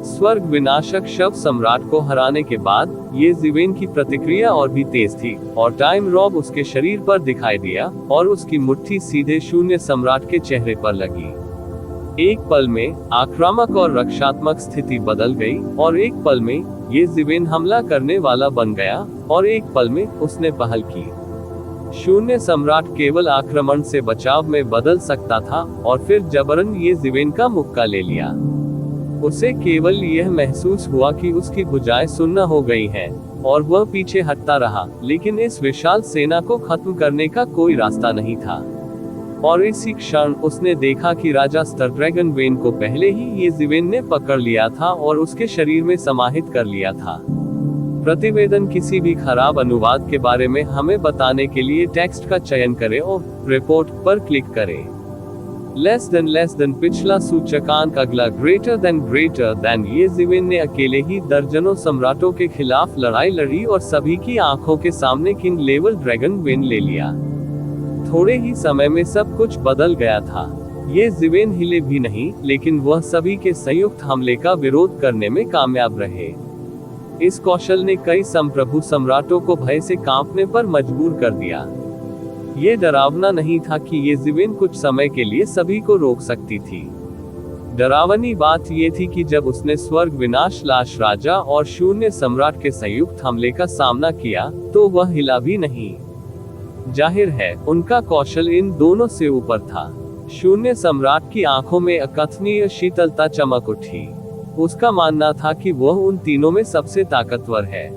स्वर्ग विनाशक शव सम्राट को हराने के बाद ये ज़िवेन की प्रतिक्रिया और भी तेज थी, और टाइम रॉब उसके शरीर पर दिखाई दिया, और उसकी मुट्ठी सीधे शून्य सम्राट के चेहरे पर लगी। एक पल में आक्रामक और रक्षात्मक स्थिति बदल गई, और एक पल में ये ज़िवेन हमला करने वाला बन गया, और एक पल में उसने पहल की। शून्य सम्राट केवल आक्रमण से बचाव में बदल सकता था, और फिर जबरन ये ज़िवेन का मुक्का ले लिया। उसे केवल यह महसूस हुआ कि उसकी भुजाएं सुन्न हो गई हैं, और वह पीछे हटता रहा, लेकिन इस विशाल सेना को खत्म करने का कोई रास्ता नहीं था। और इसी क्षण उसने देखा कि राजा स्तर ड्रैगन वेन को पहले ही ये ज़िवेन ने पकड़ लिया था और उसके शरीर में समाहित कर लिया था। प्रतिवेदन किसी भी खराब अनुवाद के बारे में हमें बताने के लिए टेक्स्ट का चयन करें और रिपोर्ट पर क्लिक करें। लेस देन पिछला सूचकांक अगला ग्रेटर देन ये ज़िवेन ने अकेले ही दर्जनों सम्राटों के खिलाफ लड़ाई लड़ी और सभी की आंखों के सामने किंग लेवल ड्रैगन वेन ले लिया। थोड़े ही समय में सब कुछ बदल गया था। ये ज़िवेन हिले भी नहीं, लेकिन वह सभी के संयुक्त हमले का विरोध करने में कामयाब रहे। इस कौशल ने कई संप्रभु सम्राटों को भय से कांपने पर मजबूर कर दिया। ये डरावना नहीं था कि ये ज़िवेन कुछ समय के लिए सभी को रोक सकती थी। डरावनी बात ये थी कि जब उसने स्वर्ग विनाश लाश राजा और शून्य सम्राट के संयुक्त हमले का सामना किया, तो वह हिला भी नहीं। जाहिर है, उनका कौशल इन दोनों से ऊपर था। शून्य सम्राट की आंखों में अकथनीय शीतलता चमक उठी। उसका मानना था कि वह उन तीनों में सबसे ताकतवर है।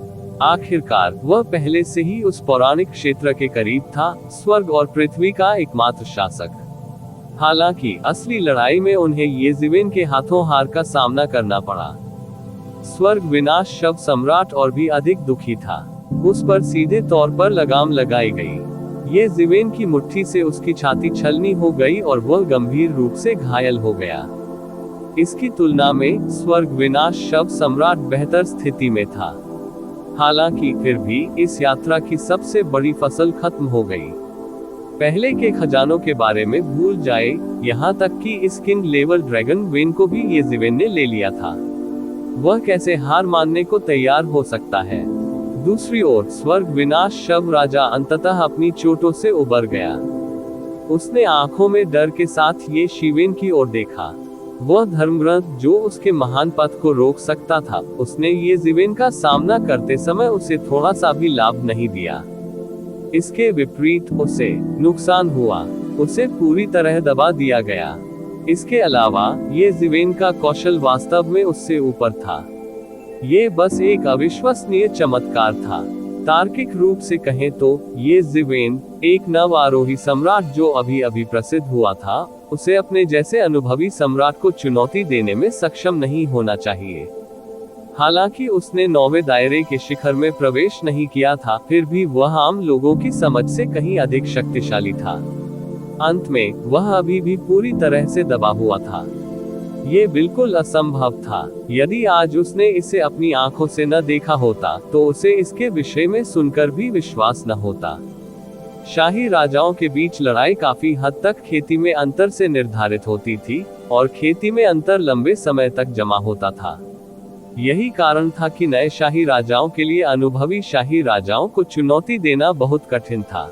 आखिरकार वह पहले से ही उस पौराणिक क्षेत्र के करीब था, स्वर्ग और पृथ्वी का एकमात्र शासक। हालांकि असली लड़ाई में उन्हें ये ज़िवेन के हाथों हार का सामना करना पड़ा। स्वर्ग विनाश शव सम्राट और भी अधिक दुखी था। उस पर सीधे तौर पर लगाम लगाई गई। ये ज़िवेन की मुट्ठी से उसकी छाती छलनी हो गई और वह गंभीर रूप से घायल हो गया। इसकी तुलना में स्वर्ग विनाश शव सम्राट बेहतर स्थिति में था। हालांकि फिर भी इस यात्रा की सबसे बड़ी फसल खत्म हो गई। पहले के खजानों के बारे में भूल जाए, यहाँ तक कि इस किंग लेवल ड्रैगन वेन को भी ये ज़िवेन ने ले लिया था। वह कैसे हार मानने को तैयार हो सकता है। दूसरी ओर स्वर्ग विनाश शव राजा अंततः अपनी चोटों से उबर गया। उसने आंखों में डर के साथ ये ज़िवेन की ओर देखा। वह धर्मग्रंथ जो उसके महान पथ को रोक सकता था, उसने ये ज़िवेन का सामना करते समय उसे थोड़ा सा भी लाभ नहीं दिया। इसके विपरीत उसे नुकसान हुआ। उसे पूरी तरह दबा दिया गया। इसके अलावा ये ज़िवेन का कौशल वास्तव में उससे ऊपर था। ये बस एक अविश्वसनीय चमत्कार था। तार्किक रूप से कहें तो ये ज़िवेन, एक नव आरोही सम्राट जो अभी अभी प्रसिद्ध हुआ था, उसे अपने जैसे अनुभवी सम्राट को चुनौती देने में सक्षम नहीं होना चाहिए। हालांकि उसने 9वें दायरे के शिखर में प्रवेश नहीं किया था, फिर भी वह आम लोगों की समझ से कहीं अधिक शक्तिशाली था। अंत में वह अभी भी पूरी तरह से दबा हुआ था। ये बिल्कुल असंभव था। यदि आज उसने इसे अपनी आंखों से न देखा होता तो उसे इसके विषय में सुनकर भी विश्वास न होता। शाही राजाओं के बीच लड़ाई काफी हद तक खेती में अंतर से निर्धारित होती थी, और खेती में अंतर लंबे समय तक जमा होता था। यही कारण था कि नए शाही राजाओं के लिए अनुभवी शाही राजाओं को चुनौती देना बहुत कठिन था।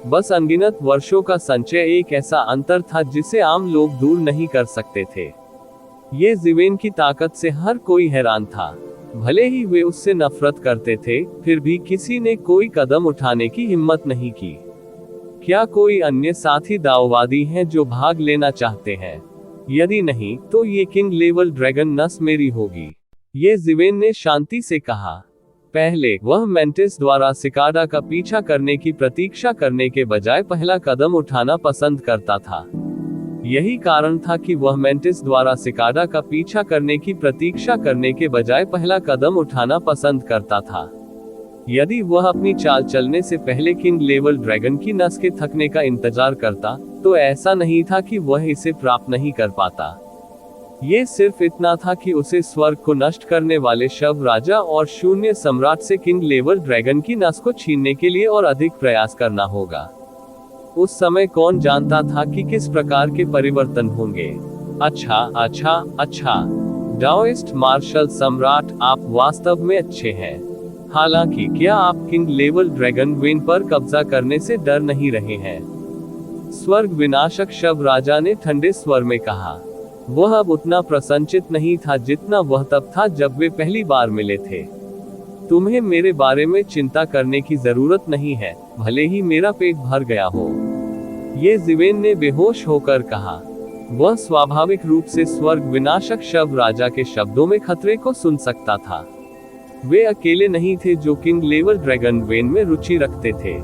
बस अनगिनत वर्षों का संचय एक ऐसा अंतर था जिसे आम लोग दूर नहीं कर सकते थे। ये ज़िवेन की ताकत से हर कोई हैरान था। भले ही वे उससे नफरत करते थे, फिर भी किसी ने कोई कदम उठाने की हिम्मत नहीं की। क्या कोई अन्य साथी दाववादी हैं जो भाग लेना चाहते हैं? यदि नहीं, तो ये किंग लेवल ड्रैगन नस मेरी होगी, ये ज़िवेन ने शांति से कहा। पहले वह मेंटिस द्वारा सिकाडा का पीछा करने की प्रतीक्षा करने के बजाय पहला कदम उठाना पसंद करता था। यही कारण था कि वह मेंटिस द्वारा सिकाडा का पीछा करने की प्रतीक्षा करने के बजाय पहला कदम उठाना पसंद करता था। यदि वह अपनी चाल चलने से पहले किंग लेवल ड्रैगन की नस के थकने का इंतजार करता, तो ऐसा नहीं था कि वह इसे प्राप्त नहीं कर पाता। ये सिर्फ इतना था कि उसे स्वर्ग को नष्ट करने वाले शव राजा और शून्य सम्राट से किंग लेवल ड्रैगन की नस को छीनने के लिए और अधिक प्रयास करना होगा। उस समय कौन जानता था कि किस प्रकार के परिवर्तन होंगे। अच्छा, डाओइस्ट मार्शल सम्राट, आप वास्तव में अच्छे हैं। हालांकि क्या आप किंग लेवल ड्रैगन वेन पर कब्जा करने से डर नहीं रहे हैं? स्वर्ग विनाशक शव राजा ने ठंडे स्वर में कहा। वह अब उतना प्रसन्नचित नहीं था जितना वह तब था जब वे पहली बार मिले थे। तुम्हें मेरे बारे में चिंता करने की जरूरत नहीं है, भले ही मेरा पेट भर गया हो, ये ज़िवेन ने बेहोश होकर कहा। वह स्वाभाविक रूप से स्वर्ग विनाशक शव राजा के शब्दों में खतरे को सुन सकता था। वे अकेले नहीं थे जो किंग लेवल ड्रैगन वेन में रुचि रखते थे।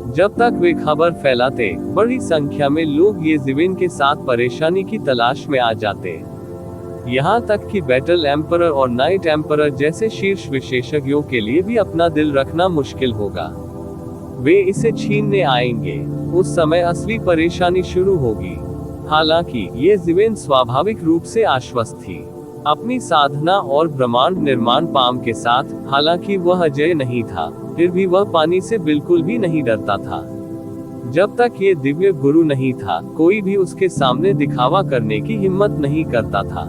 जब तक वे खबर फैलाते, बड़ी संख्या में लोग ये ज़िवेन के साथ परेशानी की तलाश में आ जाते। यहाँ तक कि बैटल एम्परर और नाइट एम्परर जैसे शीर्ष विशेषज्ञों के लिए भी अपना दिल रखना मुश्किल होगा। वे इसे छीनने आएंगे, उस समय असली परेशानी शुरू होगी। हालांकि ये ज़िवेन स्वाभाविक रूप से आश्वस्त थी अपनी साधना और ब्रह्मांड निर्माण पाम के साथ। हालांकि वह अजय नहीं था, फिर भी वह पानी से बिल्कुल भी नहीं डरता था। जब तक ये दिव्य गुरु नहीं था, कोई भी उसके सामने दिखावा करने की हिम्मत नहीं करता था।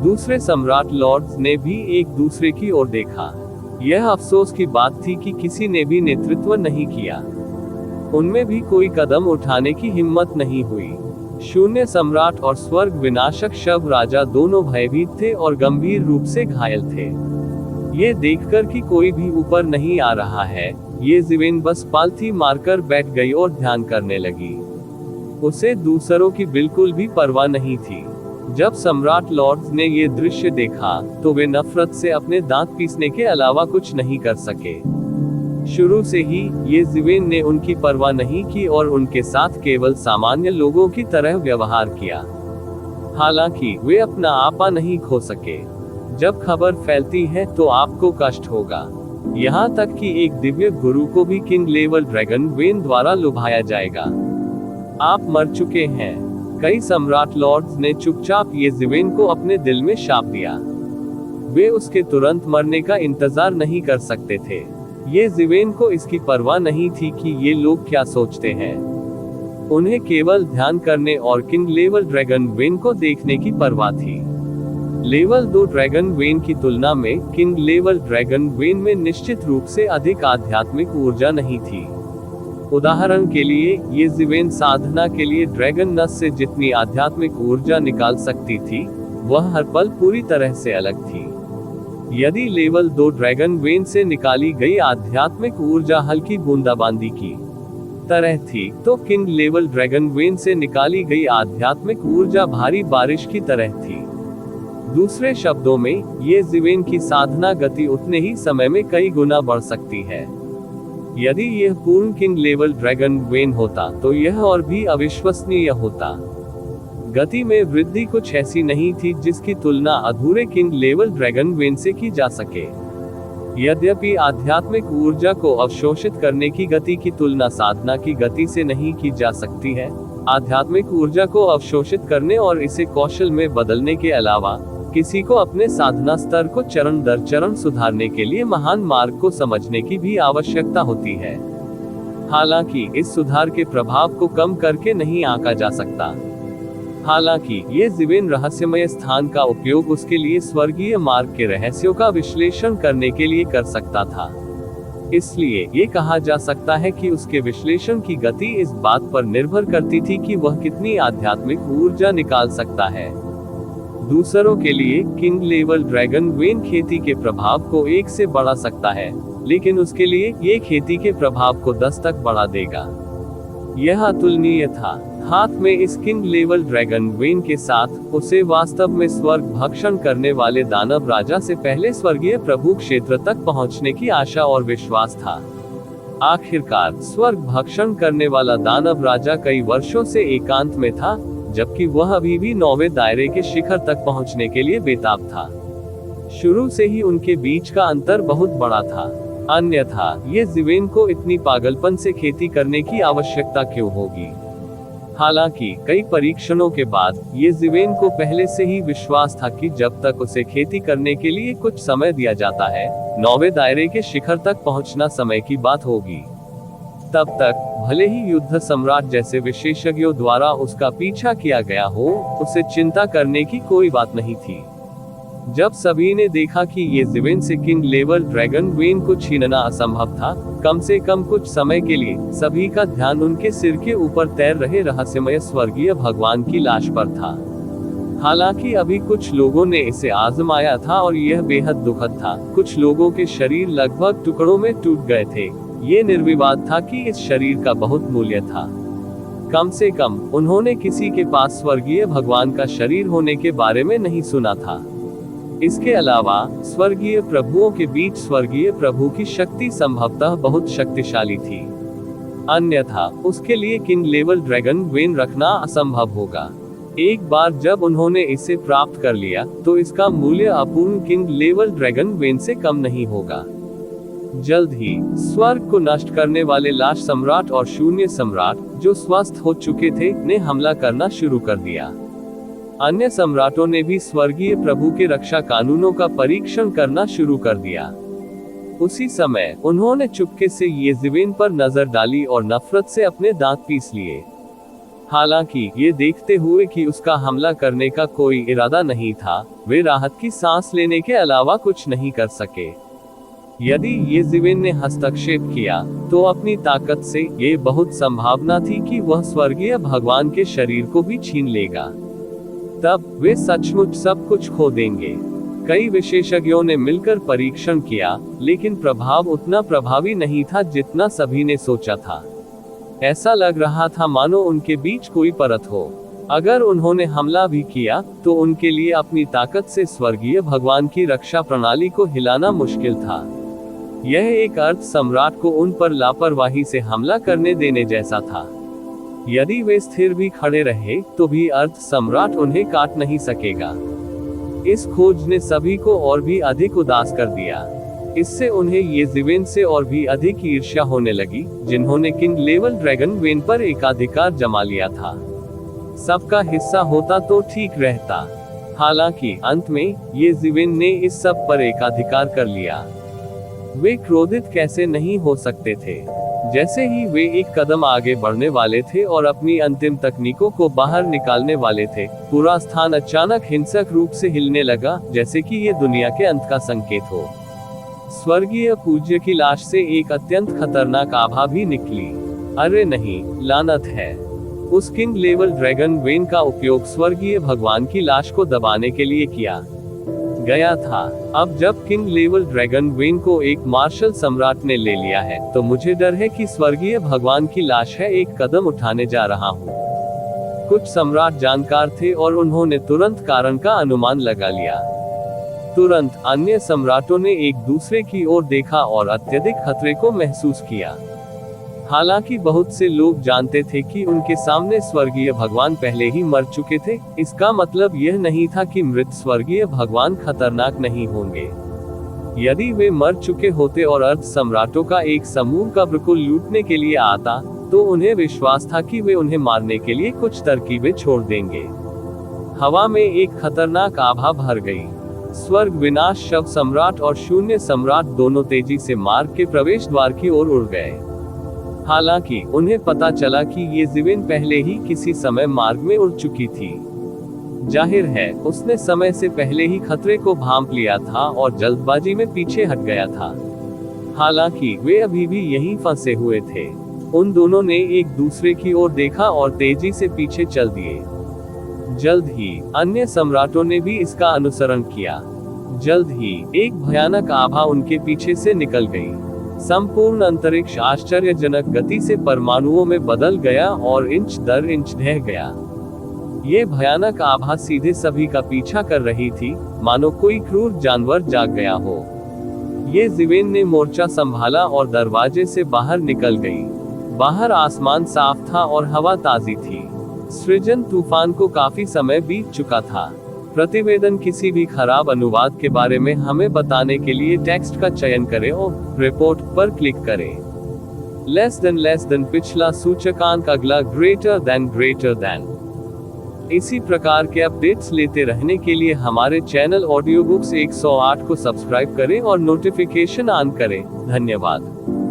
दूसरे सम्राट लॉर्ड्स ने भी एक दूसरे की ओर देखा। यह अफसोस की बात थी कि किसी ने भी नेतृत्व नहीं किया। उनमें भी कोई कदम उठाने की हिम्मत नहीं हुई। शून्य सम्राट और स्वर्ग विनाशक शव राजा दोनों भयभीत थे और गंभीर रूप से घायल थे। ये देखकर कि कोई भी ऊपर नहीं आ रहा है, ये ज़िवेन बस पालथी मारकर बैठ गई और ध्यान करने लगी। उसे दूसरों की बिल्कुल भी परवाह नहीं थी। जब सम्राट लॉर्ड्स ने ये दृश्य देखा, तो वे नफरत से अपने दांत पीसने के अलावा कुछ नहीं कर सके। शुरू से ही ये ज़िवेन ने उनकी परवाह नहीं की और उनके साथ केवल सामान्य लोगों की तरह व्यवहार किया। हालांकि वे अपना आपा नहीं खो सके। जब खबर फैलती है तो आपको कष्ट होगा। यहाँ तक कि एक दिव्य गुरु को भी किंग लेवल ड्रैगन वेन द्वारा लुभाया जाएगा। आप मर चुके हैं। कई सम्राट लॉर्ड्स ने चुपचाप ये ज़िवेन को अपने दिल में शाप दिया। वे उसके तुरंत मरने का इंतजार नहीं कर सकते थे। ये ज़िवेन को इसकी परवाह नहीं थी कि ये लोग क्या सोचते हैं। उन्हें केवल ध्यान करने और किंग लेवल ड्रैगन वेन को देखने की परवाह थी। लेवल 2 ड्रैगन वेन की तुलना में किंग लेवल ड्रैगन वेन में निश्चित रूप से अधिक आध्यात्मिक ऊर्जा नहीं थी। उदाहरण के लिए, ये ज़िवेन साधना के लिए ड्रैगन नस से जितनी आध्यात्मिक ऊर्जा निकाल सकती थी, वह हर पल पूरी तरह से अलग थी। यदि लेवल 2 ड्रैगन वेन से निकाली गई आध्यात्मिक ऊर्जा हल्की बूंदाबांदी की तरह थी, तो किंग लेवल ड्रैगन वेन से निकाली गई आध्यात्मिक ऊर्जा भारी बारिश की तरह थी। दूसरे शब्दों में, ये जीवन की साधना गति उतने ही समय में कई गुना बढ़ सकती है। यदि यह पूर्ण किंग लेवल ड्रैगन वेन होता तो यह और भी अविश्वसनीय होता। गति में वृद्धि कुछ ऐसी नहीं थी जिसकी तुलना अधूरे किंग लेवल ड्रैगन वेन से की जा सके। यद्यपि आध्यात्मिक ऊर्जा को अवशोषित करने की गति की तुलना साधना की गति से नहीं की जा सकती है, आध्यात्मिक ऊर्जा को अवशोषित करने और इसे कौशल में बदलने के अलावा किसी को अपने साधना स्तर को चरण दर चरण सुधारने के लिए महान मार्ग को समझने की भी आवश्यकता होती है। हालांकि इस सुधार के प्रभाव को कम करके नहीं आंका जा सकता। हालांकि ये जीवन रहस्यमय स्थान का उपयोग उसके लिए स्वर्गीय मार्ग के रहस्यों का विश्लेषण करने के लिए कर सकता था। इसलिए ये कहा जा सकता है कि उसके विश्लेषण की गति इस बात पर निर्भर करती थी कि वह कितनी आध्यात्मिक ऊर्जा निकाल सकता है। दूसरों के लिए किंग लेवल ड्रैगन वेन खेती के प्रभाव को 1 से बढ़ा सकता है, लेकिन उसके लिए ये खेती के प्रभाव को 10 तक बढ़ा देगा। यह अतुलनीय था। हाथ में इस किंग लेवल ड्रैगन वेन के साथ उसे वास्तव में स्वर्ग भक्षण करने वाले दानव राजा से पहले स्वर्गीय प्रभु क्षेत्र तक पहुंचने की आशा और विश्वास था। आखिरकार स्वर्ग भक्षण करने वाला दानव राजा कई वर्षों से एकांत में था, जबकि वह अभी भी 9वें दायरे के शिखर तक पहुंचने के लिए बेताब था। शुरू से ही उनके बीच का अंतर बहुत बड़ा था, अन्यथा ये जीवन को इतनी पागलपन से खेती करने की आवश्यकता क्यों होगी। हालांकि कई परीक्षणों के बाद ये जीवन को पहले से ही विश्वास था कि जब तक उसे खेती करने के लिए कुछ समय दिया जाता है, 9वें दायरे के शिखर तक पहुंचना समय की बात होगी। तब तक भले ही युद्ध सम्राट जैसे विशेषज्ञों द्वारा उसका पीछा किया गया हो, उसे चिंता करने की कोई बात नहीं थी। जब सभी ने देखा कि ये जीवन से किंग लेवल ड्रैगन वेन को छीनना असंभव था, कम से कम कुछ समय के लिए सभी का ध्यान उनके सिर के ऊपर तैर रहे रहस्यमय स्वर्गीय भगवान की लाश पर था। हालांकि अभी कुछ लोगों ने इसे आजमाया था और यह बेहद दुखद था। कुछ लोगों के शरीर लगभग टुकड़ों में टूट गए थे। ये निर्विवाद था कि इस शरीर का बहुत मूल्य था। कम से कम उन्होंने किसी के पास स्वर्गीय भगवान का शरीर होने के बारे में नहीं सुना था। इसके अलावा स्वर्गीय प्रभुओं के बीच स्वर्गीय प्रभु की शक्ति संभवतः बहुत शक्तिशाली थी, अन्यथा उसके लिए किंग लेवल ड्रैगन वेन रखना असंभव होगा। एक बार जब उन्होंने इसे प्राप्त कर लिया, तो इसका मूल्य अपूर्ण किंग लेवल ड्रैगन वेन से कम नहीं होगा। जल्द ही स्वर्ग को नष्ट करने वाले लाश सम्राट और शून्य सम्राट, जो स्वस्थ हो चुके थे, ने हमला करना शुरू कर दिया। अन्य सम्राटों ने भी स्वर्गीय प्रभु के रक्षा कानूनों का परीक्षण करना शुरू कर दिया। उसी समय उन्होंने चुपके से येज़ेबेल पर नजर डाली और नफरत से अपने दांत पीस लिए। हालांकि ये देखते हुए कि उसका हमला करने का कोई इरादा नहीं था, वे राहत की सांस लेने के अलावा कुछ नहीं कर सके। यदि येज़ेबेल ने हस्तक्षेप किया, तो अपनी ताकत से ये बहुत संभावना थी कि वह स्वर्गीय भगवान के शरीर को भी छीन लेगा। तब वे सचमुच सब कुछ खो देंगे। कई विशेषज्ञों ने मिलकर परीक्षण किया, लेकिन प्रभाव उतना प्रभावी नहीं था जितना सभी ने सोचा था। ऐसा लग रहा था मानो उनके बीच कोई परत हो। अगर उन्होंने हमला भी किया, तो उनके लिए अपनी ताकत से स्वर्गीय भगवान की रक्षा प्रणाली को हिलाना मुश्किल था। यह एक अर्थ सम्राट को उन पर लापरवाही से हमला करने देने जैसा था। यदि वे स्थिर भी खड़े रहे, तो भी अर्थ सम्राट उन्हें काट नहीं सकेगा। इस खोज ने सभी को और भी अधिक उदास कर दिया। इससे उन्हें येज़ेबेल से और भी अधिक ईर्ष्या होने लगी, जिन्होंने किंग लेवल ड्रैगन वेन पर एकाधिकार जमा लिया था। सबका हिस्सा होता तो ठीक रहता। हालांकि अंत में येज़ेबेल ने इस सब पर एकाधिकार कर लिया। वे क्रोधित कैसे नहीं हो सकते थे। जैसे ही वे एक कदम आगे बढ़ने वाले थे और अपनी अंतिम तकनीकों को बाहर निकालने वाले थे, पूरा स्थान अचानक हिंसक रूप से हिलने लगा, जैसे कि ये दुनिया के अंत का संकेत हो। स्वर्गीय पूज्य की लाश से एक अत्यंत खतरनाक आभा भी निकली। अरे नहीं, लानत है। उस किंग लेवल ड्रैगन वेन का उपयोग स्वर्गीय भगवान की लाश को दबाने के लिए किया। गया था। अब जब किंग लेवल ड्रैगन वेन को एक मार्शल सम्राट ने ले लिया है, तो मुझे डर है कि स्वर्गीय भगवान की लाश है एक कदम उठाने जा रहा हूँ। कुछ सम्राट जानकार थे और उन्होंने तुरंत कारण का अनुमान लगा लिया। तुरंत अन्य सम्राटों ने एक दूसरे की ओर देखा और अत्यधिक खतरे को महसूस किया। हालांकि बहुत से लोग जानते थे कि उनके सामने स्वर्गीय भगवान पहले ही मर चुके थे, इसका मतलब यह नहीं था कि मृत स्वर्गीय भगवान खतरनाक नहीं होंगे। यदि वे मर चुके होते और अर्ध सम्राटों का एक समूह कब्र को लूटने के लिए आता, तो उन्हें विश्वास था कि वे उन्हें मारने के लिए कुछ तरकीबें छोड़ देंगे। हवा में एक खतरनाक आभा भर गई। स्वर्ग विनाश शव सम्राट और शून्य सम्राट दोनों तेजी से मार्ग के प्रवेश द्वार की ओर उड़ गए। हालांकि उन्हें पता चला कि ये ज़िवेन पहले ही किसी समय मार्ग में उड़ चुकी थी। जाहिर है उसने समय से पहले ही खतरे को भांप लिया था और जल्दबाजी में पीछे हट गया था। हालांकि वे अभी भी यहीं फंसे हुए थे। उन दोनों ने एक दूसरे की ओर देखा और तेजी से पीछे चल दिए। जल्द ही अन्य सम्राटों ने भी इसका अनुसरण किया। जल्द ही एक भयानक आभा उनके पीछे से निकल गई। संपूर्ण अंतरिक्ष आश्चर्यजनक गति से परमाणुओं में बदल गया और इंच दर इंच ढह गया। ये भयानक आभा सीधे सभी का पीछा कर रही थी, मानो कोई क्रूर जानवर जाग गया हो। ये ज़िवेन ने मोर्चा संभाला और दरवाजे से बाहर निकल गई। बाहर आसमान साफ था और हवा ताजी थी। सृजन तूफान को काफी समय बीत चुका था। प्रतिवेदन किसी भी खराब अनुवाद के बारे में हमें बताने के लिए टेक्स्ट का चयन करें और रिपोर्ट पर क्लिक करें। लेस देन पिछला सूचकांक, अगला ग्रेटर देन। इसी प्रकार के अपडेट्स लेते रहने के लिए हमारे चैनल ऑडियो बुक्स 108 को सब्सक्राइब करें और नोटिफिकेशन ऑन करें। धन्यवाद।